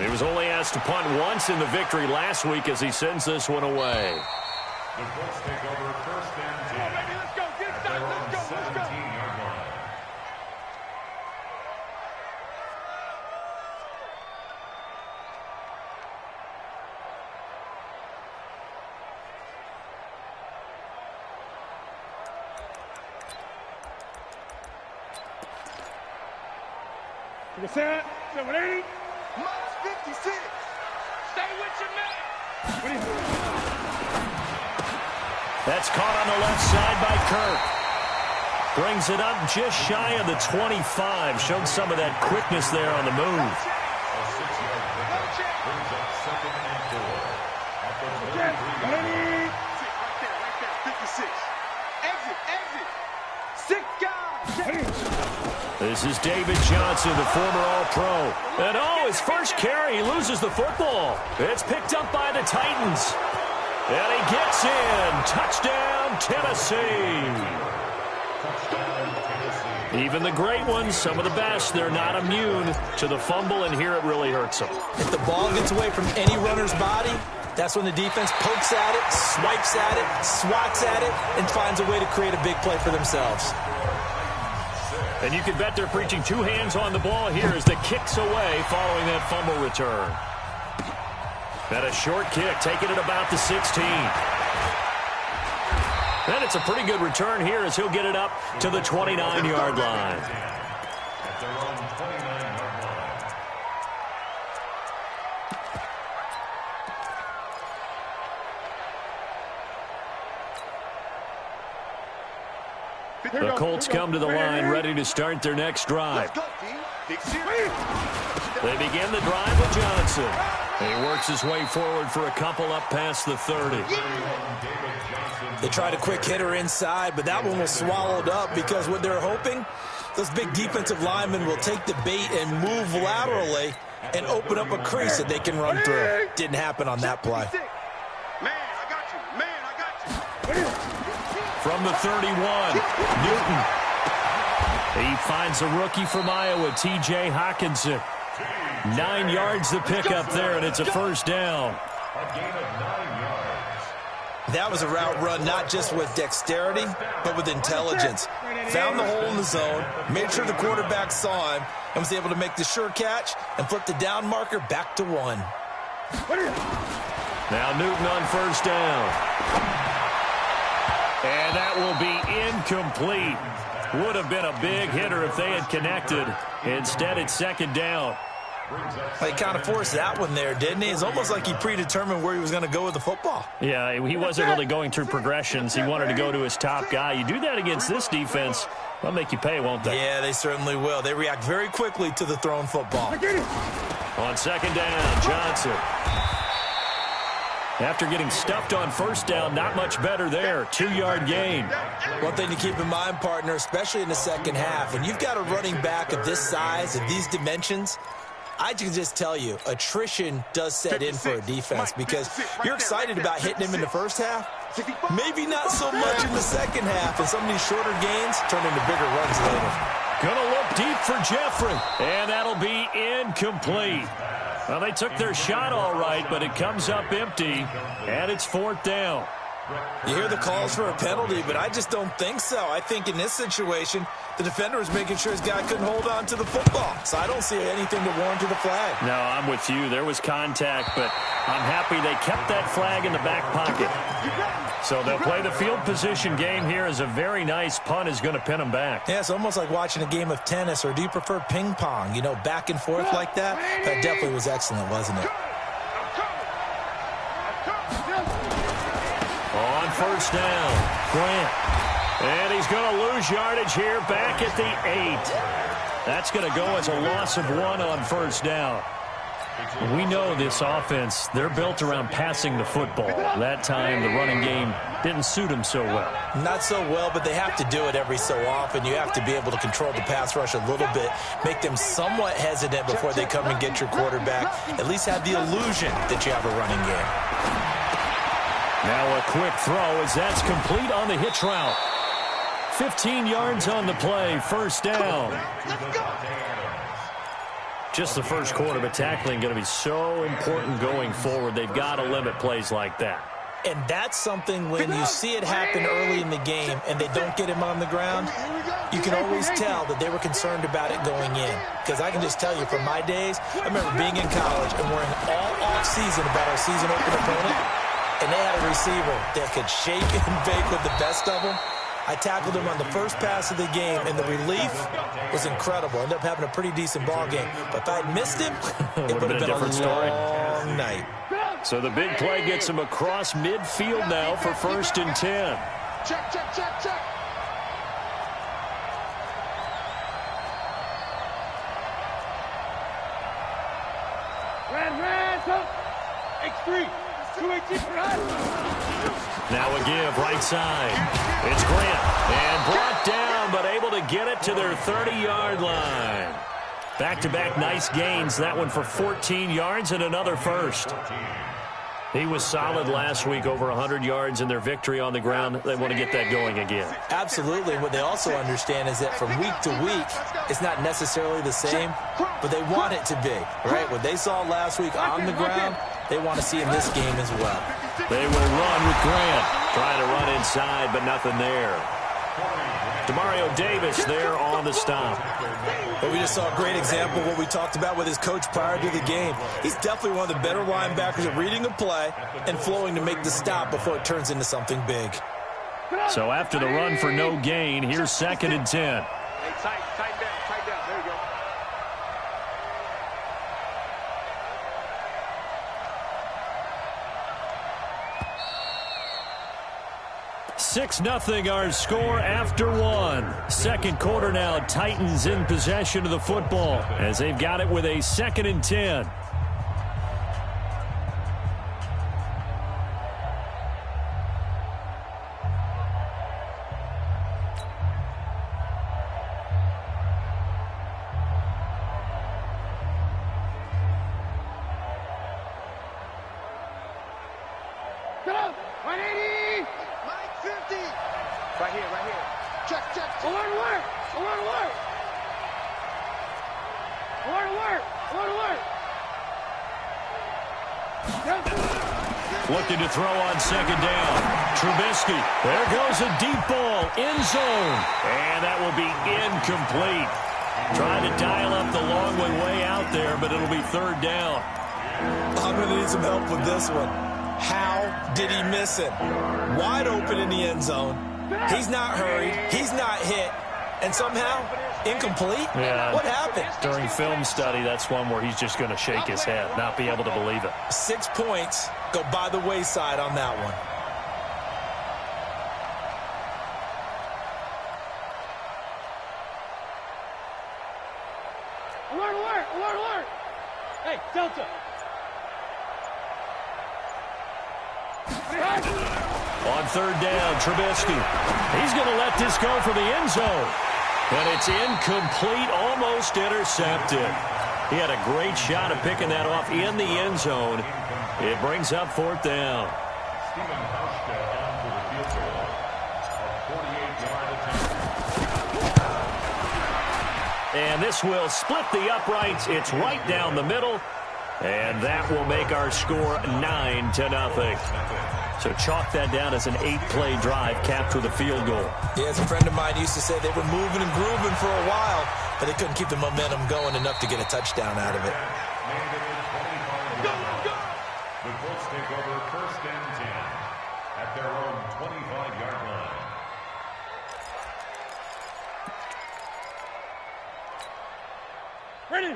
He was only asked to punt once in the victory last week as he sends this one away. The Colts take over first and 10. Let's go. Get it done. Let's go. 17-yard line. Take a set. 7-8. Minus 56. Stay with your man. That's caught on the left side by Kirk. Brings it up just shy of the 25. Showed some of that quickness there on the move. A 6-yard pickup brings up second and 4. At the 33-yard line. Right there. 56. Exit. 6 guys. This is David Johnson, the former All-Pro. And his first carry, he loses the football. It's picked up by the Titans. And he gets in. Touchdown, Tennessee. Even the great ones, some of the best, they're not immune to the fumble, and here it really hurts them. If the ball gets away from any runner's body, that's when the defense pokes at it, swipes at it, swats at it, and finds a way to create a big play for themselves. And you can bet they're preaching two hands on the ball here as the kick's away following that fumble return. And a short kick, taking it about the 16. And it's a pretty good return here as he'll get it up to the 29-yard line. At their own 29-yard line. The Colts come to the line, ready to start their next drive. They begin the drive with Johnson. He works his way forward for a couple up past the 30. They tried a quick hitter inside, but that one was swallowed up because what they're hoping, those big defensive linemen will take the bait and move laterally and open up a crease that they can run through. Didn't happen on that play. Man, I got you. From the 31, Newton. He finds a rookie from Iowa, T.J. Hawkinson. 9 yards the pick up there, and it's a first down. A gain of 9 yards. That was a route run not just with dexterity, but with intelligence. Found the hole in the zone, made sure the quarterback saw him, and was able to make the sure catch and flip the down marker back to 1. Now Newton on first down. And that will be incomplete. Would have been a big hitter if they had connected. Instead, it's second down. He kind of forced that one there, didn't he? It's almost like he predetermined where he was going to go with the football. Yeah, he wasn't really going through progressions. He wanted to go to his top guy. You do that against this defense, they'll make you pay, won't they? Yeah, they certainly will. They react very quickly to the thrown football. On second down, Johnson. After getting stuffed on first down, not much better there. 2-yard gain. One thing to keep in mind, partner, especially in the second half, when you've got a running back of this size, of these dimensions, I can just tell you, attrition does set in for a defense because you're excited about hitting him in the first half. Maybe not so much in the second half, and some of these shorter gains turn into bigger runs later. Gonna look deep for Jeffrey, and that'll be incomplete. Well, they took their shot all right, but it comes up empty, and it's fourth down. You hear the calls for a penalty, but I just don't think so. I think in this situation, the defender was making sure his guy couldn't hold on to the football. So I don't see anything to warrant the flag. No, I'm with you. There was contact, but I'm happy they kept that flag in the back pocket. So they'll play the field position game here as a very nice punt is going to pin them back. Yeah, it's almost like watching a game of tennis, or do you prefer ping pong? You know, back and forth like that? That definitely was excellent, wasn't it? On first down, Grant. And he's going to lose yardage here back at the 8. That's going to go as a loss of 1 on first down. We know this offense, they're built around passing the football. That time, the running game didn't suit them so well. Not so well, but they have to do it every so often. You have to be able to control the pass rush a little bit, make them somewhat hesitant before they come and get your quarterback. At least have the illusion that you have a running game. Now a quick throw as that's complete on the hitch route. 15 yards on the play, first down. just the first quarter, but tackling going to be so important going forward. They've got to limit plays like that. And that's something when you see it happen early in the game and they don't get him on the ground, you can always tell that they were concerned about it going in. Because I can just tell you from my days, I remember being in college and worrying all off-season about our season open opponent, and they had a receiver that could shake and bake with the best of them. I tackled him on the first pass of the game, and the relief was incredible. Ended up having a pretty decent ball game. But if I had missed him, it would have been a different story. long night. So the big play gets him across midfield now for 1st and 10. Check, check, check, check. Red, up. X3, 218 run. Now a give, right side. It's Grant. And brought down, but able to get it to their 30-yard line. Back-to-back nice gains. That one for 14 yards and another first. He was solid last week, over 100 yards in their victory on the ground. They want to get that going again. Absolutely. What they also understand is that from week to week, it's not necessarily the same, but they want it to be, right? What they saw last week on the ground, they want to see in this game as well. They will run with Grant. Trying to run inside, but nothing there. Demario Davis there on the stop. But we just saw a great example of what we talked about with his coach prior to the game. He's definitely one of the better linebackers at reading a play and flowing to make the stop before it turns into something big. So after the run for no gain, here's 2nd and 10. Hey, tight down. There you go. 6-0 our score after one. Second quarter now, Titans in possession of the football as they've got it with a 2nd and 10. Get up. 180. Mike 50. Right here. Check. Alert. Looking to throw on 2nd down. Trubisky. There goes a deep ball. End zone. And that will be incomplete. Trying to dial up the long way out there, but it'll be 3rd down. I'm going to need some help with this one. How did he miss it? Wide open in the end zone. He's not hurried. He's not hit. And somehow, incomplete? Yeah. What happened? During film study, that's one where he's just going to shake his head, not be able to believe it. 6 points go by the wayside on that one. Alert. Hey, Delta. On 3rd down, Trubisky. He's going to let this go for the end zone. And it's incomplete, almost intercepted. He had a great shot at picking that off in the end zone. It brings up 4th down. And this will split the uprights. It's right down the middle. And that will make our score 9-0. So chalk that down as an 8-play drive capped with a field goal. Yeah, as a friend of mine used to say, they were moving and grooving for a while, but they couldn't keep the momentum going enough to get a touchdown out of it. The Colts take over 1st and 10 at their own 25-yard line.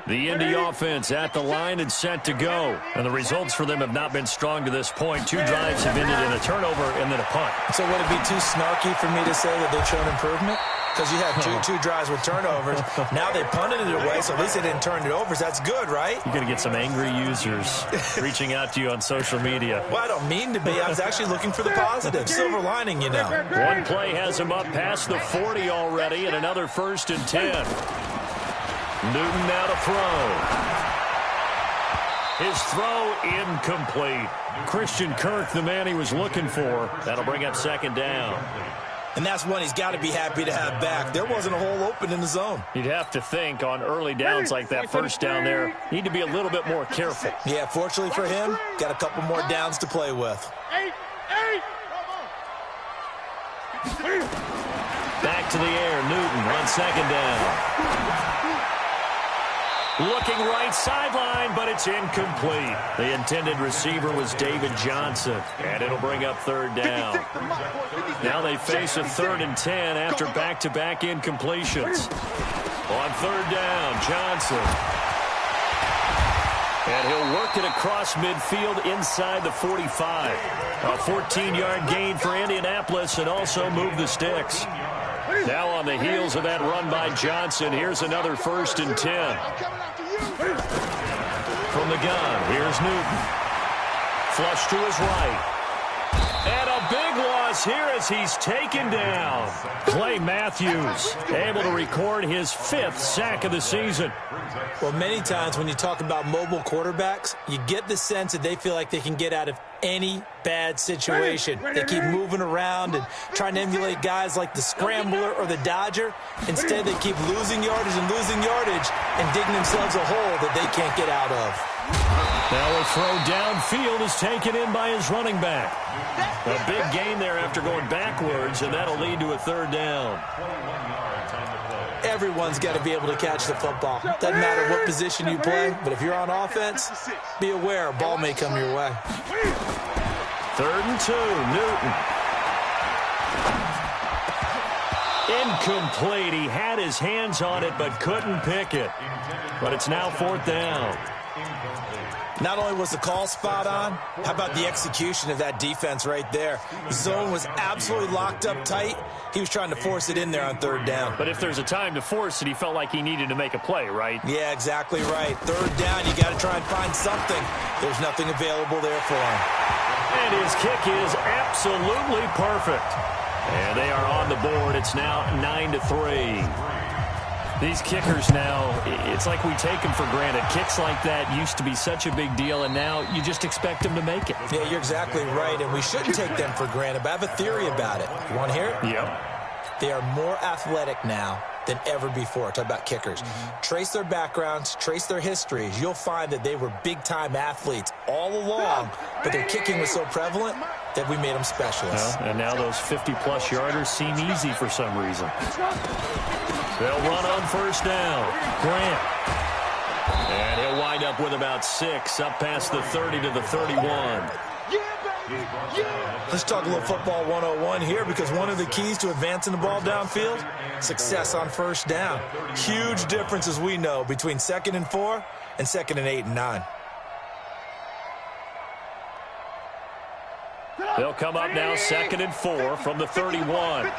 The Indy offense at the line and set to go. And the results for them have not been strong to this point. 2 drives have ended in a turnover and then a punt. So would it be too snarky for me to say that they've shown improvement? Because you had two drives with turnovers. Now they punted it away, so at least they didn't turn it over. So that's good, right? You're going to get some angry users reaching out to you on social media. Well, I don't mean to be. I was actually looking for the positive. Silver lining, you know. One play has him up past the 40 already, and another 1st and 10. Newton now to throw. His throw incomplete. Christian Kirk, the man he was looking for. That'll bring up 2nd down. And that's one he's got to be happy to have back. There wasn't a hole open in the zone. You'd have to think on early downs like that first down there, need to be a little bit more careful. Yeah, fortunately for him, got a couple more downs to play with. Back to the air, Newton on second down. Looking right sideline, but it's incomplete. The intended receiver was David Johnson, and it'll bring up third down. Now they face a 3rd and 10 after back-to-back incompletions. On third down, Johnson. And he'll work it across midfield inside the 45. A 14-yard gain for Indianapolis and also move the sticks. Now on the heels of that run by Johnson, here's another 1st and 10. From the gun, here's Newton. Flush to his right. And a big loss here as he's taken down. Clay Matthews able to record his 5th sack of the season. Well, many times when you talk about mobile quarterbacks, you get the sense that they feel like they can get out of any bad situation. They keep moving around and trying to emulate guys like the Scrambler or the Dodger. Instead, they keep losing yardage and digging themselves a hole that they can't get out of. Now a throw downfield is taken in by his running back. A big gain there after going backwards, and that'll lead to a 3rd down. Everyone's got to be able to catch the football. Doesn't matter what position you play, but if you're on offense, be aware a ball may come your way. 3rd and 2, Newton. Incomplete. He had his hands on it but couldn't pick it. But it's now 4th down. Not only was the call spot on, how about the execution of that defense right there? The zone was absolutely locked up tight. He was trying to force it in there on 3rd down. But if there's a time to force it, he felt like he needed to make a play, right? Yeah, exactly right. 3rd down, you got to try and find something. There's nothing available there for him. And his kick is absolutely perfect. And they are on the board. It's now 9-3. These kickers now, it's like we take them for granted. Kicks like that used to be such a big deal, and now you just expect them to make it. Yeah, you're exactly right, and we shouldn't take them for granted, but I have a theory about it. You want to hear it? Yep. They are more athletic now than ever before. Talk about kickers. Trace their backgrounds, trace their histories. You'll find that they were big-time athletes all along, but their kicking was so prevalent that we made them specialists. Well, and now those 50-plus yarders seem easy for some reason. They'll run on 1st down. Grant. And he'll wind up with about 6, up past the 30 to the 31. Let's talk a little football 101 here, because one of the keys to advancing the ball downfield, success on 1st down. Huge difference, as we know, between 2nd and 4 and 2nd and 8 and 9. They'll come up now 2nd and 4 from the 31.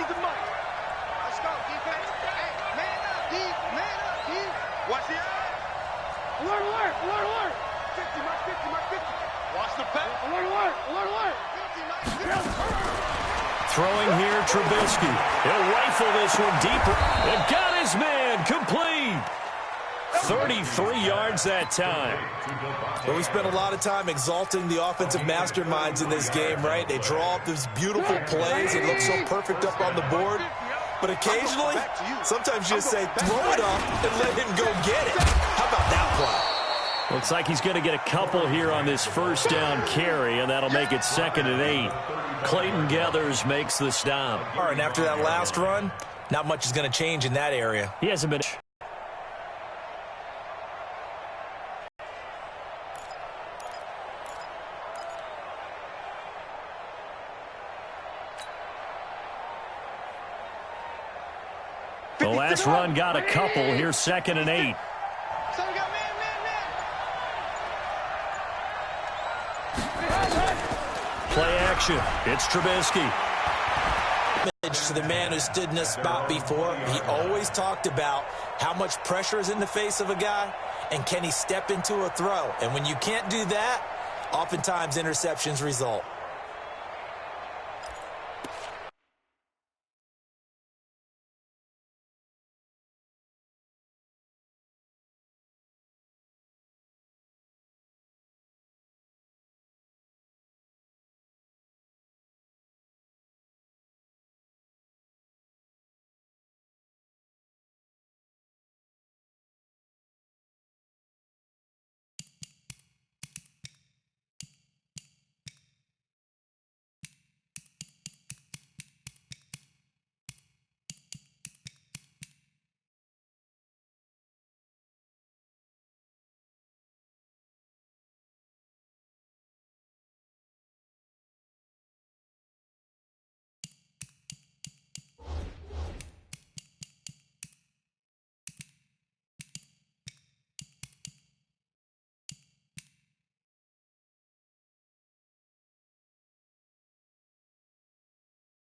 Watch the eye. Alert, alert, alert, alert. 50, mark 50, mark 50. Watch the back. Alert, alert, alert, alert. 50, mark 50. Throwing here, Trubisky. He'll rifle this one deeper. And got his man complete. 33 yards that time. But we spent a lot of time exalting the offensive masterminds in this game, right? They draw up these beautiful plays. It looks so perfect up on the board. But occasionally, sometimes you just say, throw it up and let him go get it. How about that play? Looks like he's going to get a couple here on this 1st down carry, and that'll make it 2nd and 8. Clayton Geathers makes the stop. All right, and after that last run, not much is going to change in that area. He hasn't been... The last run got a couple. Here's 2nd and 8. Play action. It's Trubisky. To the man who stood in this spot before, he always talked about how much pressure is in the face of a guy and can he step into a throw. And when you can't do that, oftentimes interceptions result.